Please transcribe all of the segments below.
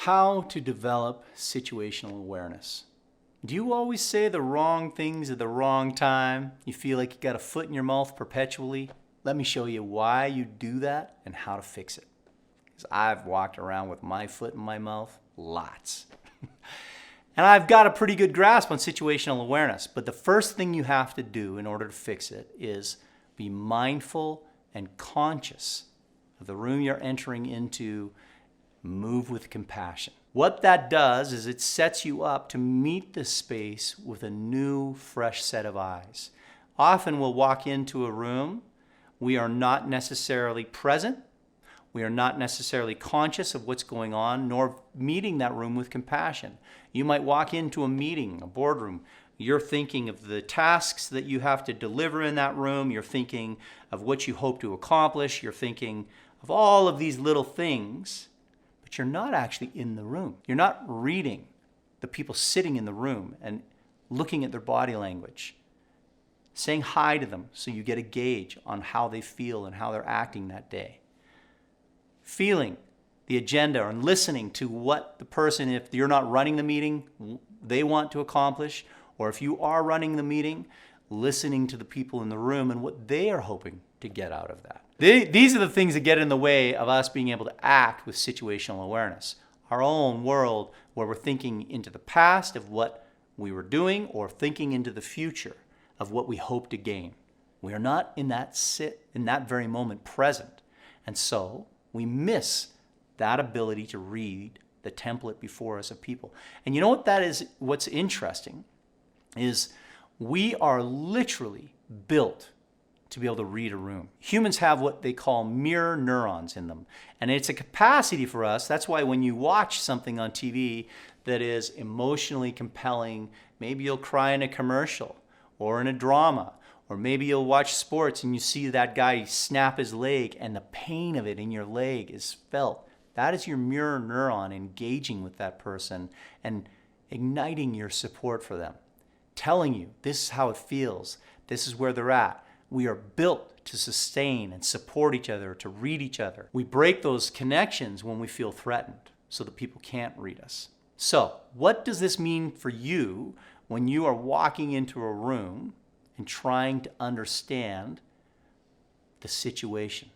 How to develop situational awareness. Do you always say the wrong things at the wrong time? You feel like you got a foot in your mouth perpetually? Let me show you why you do that and how to fix it. Because I've walked around with my foot in my mouth lots. And I've got a pretty good grasp on situational awareness, but the first thing you have to do in order to fix it is be mindful and conscious of the room you're entering into. Move with compassion. What that does is it sets you up to meet this space with a new, fresh set of eyes. Often we'll walk into a room, we are not necessarily present, we are not necessarily conscious of what's going on, nor meeting that room with compassion. You might walk into a meeting, a boardroom, you're thinking of the tasks that you have to deliver in that room, you're thinking of what you hope to accomplish, you're thinking of all of these little things, but you're not actually in the room. You're not reading the people sitting in the room and looking at their body language, saying hi to them so you get a gauge on how they feel and how they're acting that day. Feeling the agenda and listening to what the person, if you're not running the meeting, they want to accomplish, or if you are running the meeting, listening to the people in the room and what they are hoping to get out of that. These are the things that get in the way of us being able to act with situational awareness. Our own world where we're thinking into the past of what we were doing or thinking into the future of what we hope to gain. We are not in that very moment present. And so we miss that ability to read the template before us of people. And you know what that is? What's interesting is we are literally built to be able to read a room. Humans have what they call mirror neurons in them. And it's a capacity for us. That's why when you watch something on TV that is emotionally compelling, maybe you'll cry in a commercial or in a drama, or maybe you'll watch sports and you see that guy snap his leg and the pain of it in your leg is felt. That is your mirror neuron engaging with that person and igniting your support for them, telling you this is how it feels, this is where they're at. We are built to sustain and support each other, to read each other. We break those connections when we feel threatened so that people can't read us. So, what does this mean for you when you are walking into a room and trying to understand the situation?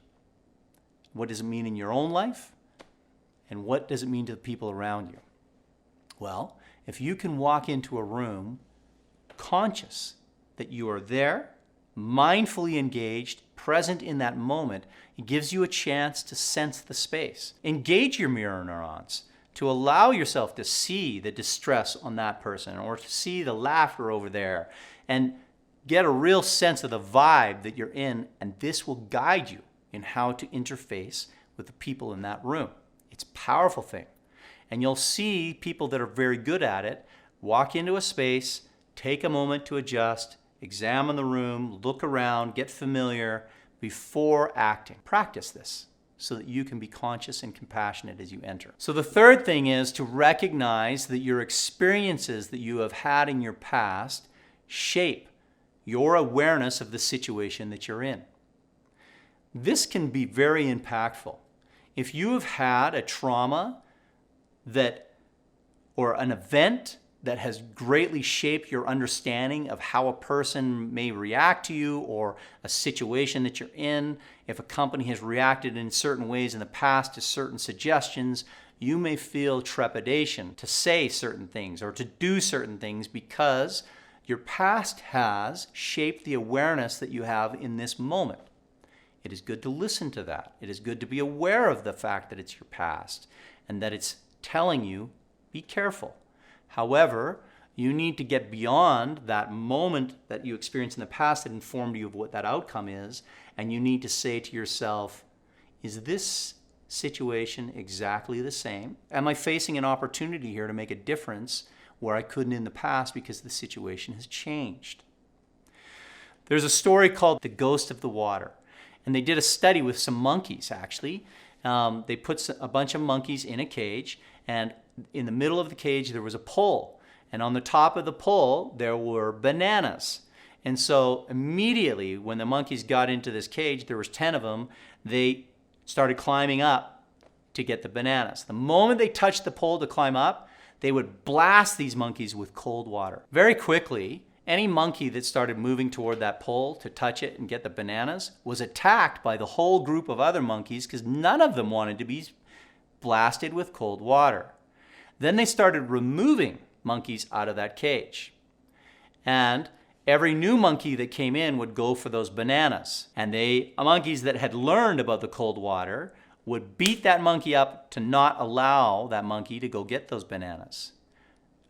What does it mean in your own life? And what does it mean to the people around you? Well, if you can walk into a room conscious that you are there, mindfully engaged, present in that moment, it gives you a chance to sense the space. Engage your mirror neurons to allow yourself to see the distress on that person or to see the laughter over there and get a real sense of the vibe that you're in, and this will guide you in how to interface with the people in that room. It's a powerful thing. And you'll see people that are very good at it walk into a space, take a moment to adjust, examine the room, look around, get familiar before acting. Practice this so that you can be conscious and compassionate as you enter. So the third thing is to recognize that your experiences that you have had in your past shape your awareness of the situation that you're in. This can be very impactful. If you have had a trauma or an event that has greatly shaped your understanding of how a person may react to you or a situation that you're in, if a company has reacted in certain ways in the past to certain suggestions, you may feel trepidation to say certain things or to do certain things because your past has shaped the awareness that you have in this moment. It is good to listen to that. It is good to be aware of the fact that it's your past and that it's telling you, be careful. However, you need to get beyond that moment that you experienced in the past that informed you of what that outcome is, and you need to say to yourself, is this situation exactly the same? Am I facing an opportunity here to make a difference where I couldn't in the past because the situation has changed? There's a story called The Ghost of the Water, and they did a study with some monkeys, actually. They put a bunch of monkeys in a cage, and in the middle of the cage there was a pole, and on the top of the pole there were bananas. And so immediately when the monkeys got into this cage, there was 10 of them, they started climbing up to get the bananas. The moment they touched the pole to climb up, they would blast these monkeys with cold water. Very quickly, any monkey that started moving toward that pole to touch it and get the bananas was attacked by the whole group of other monkeys because none of them wanted to be blasted with cold water. Then they started removing monkeys out of that cage. And every new monkey that came in would go for those bananas. And monkeys that had learned about the cold water would beat that monkey up to not allow that monkey to go get those bananas.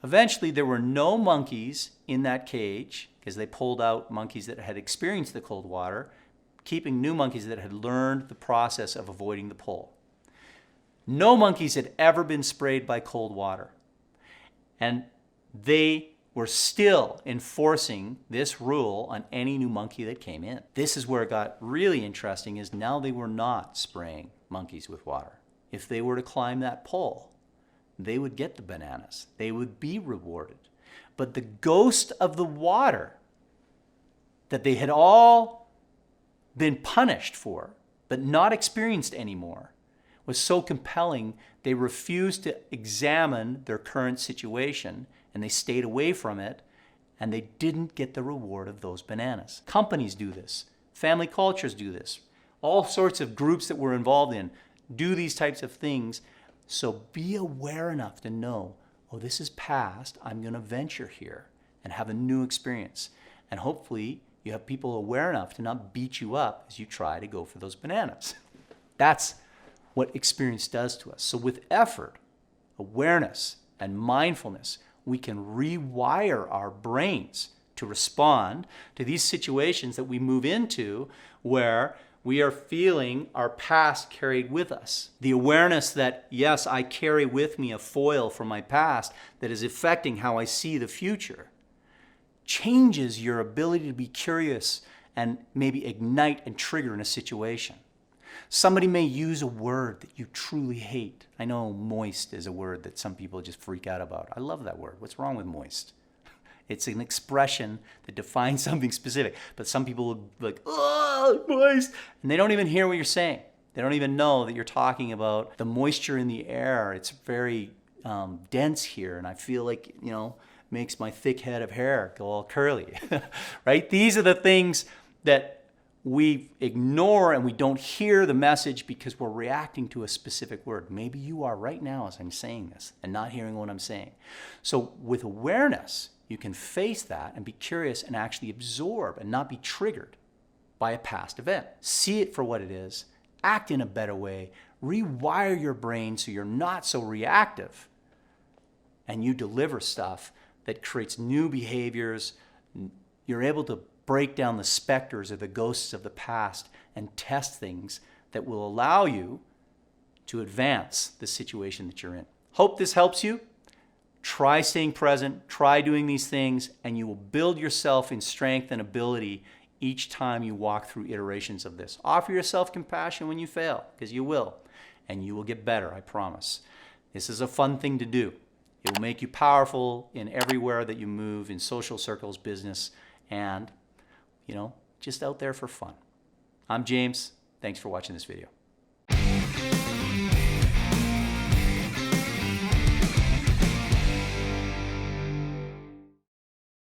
Eventually, there were no monkeys in that cage because they pulled out monkeys that had experienced the cold water, keeping new monkeys that had learned the process of avoiding the pole. No monkeys had ever been sprayed by cold water. And they were still enforcing this rule on any new monkey that came in. This is where it got really interesting, is now they were not spraying monkeys with water. If they were to climb that pole, they would get the bananas. They would be rewarded. But the ghost of the water that they had all been punished for, but not experienced anymore, was so compelling, they refused to examine their current situation, and they stayed away from it, and they didn't get the reward of those bananas. Companies do this. Family cultures do this. All sorts of groups that we're involved in do these types of things. So be aware enough to know, oh, this is past. I'm going to venture here and have a new experience. And hopefully you have people aware enough to not beat you up as you try to go for those bananas. That's what experience does to us. So with effort, awareness, and mindfulness, we can rewire our brains to respond to these situations that we move into where we are feeling our past carried with us. The awareness that, yes, I carry with me a foil from my past that is affecting how I see the future, changes your ability to be curious and maybe ignite and trigger in a situation. Somebody may use a word that you truly hate. I know moist is a word that some people just freak out about. I love that word. What's wrong with moist? It's an expression that defines something specific. But some people will be like, oh, moist. And they don't even hear what you're saying. They don't even know that you're talking about the moisture in the air. It's very dense here. And I feel like, makes my thick head of hair go all curly. Right? These are the things that we ignore, and we don't hear the message because we're reacting to a specific word. Maybe you are right now as I'm saying this and not hearing what I'm saying. So with awareness, you can face that and be curious and actually absorb and not be triggered by a past event. See it for what it is, act in a better way, rewire your brain so you're not so reactive, and you deliver stuff that creates new behaviors. You're able to break down the specters or the ghosts of the past and test things that will allow you to advance the situation that you're in. Hope this helps you. Try staying present, try doing these things, and you will build yourself in strength and ability each time you walk through iterations of this. Offer yourself compassion when you fail, because you will, and you will get better, I promise. This is a fun thing to do. It will make you powerful in everywhere that you move, in social circles, business, and just out there for fun. I'm James. Thanks for watching this video.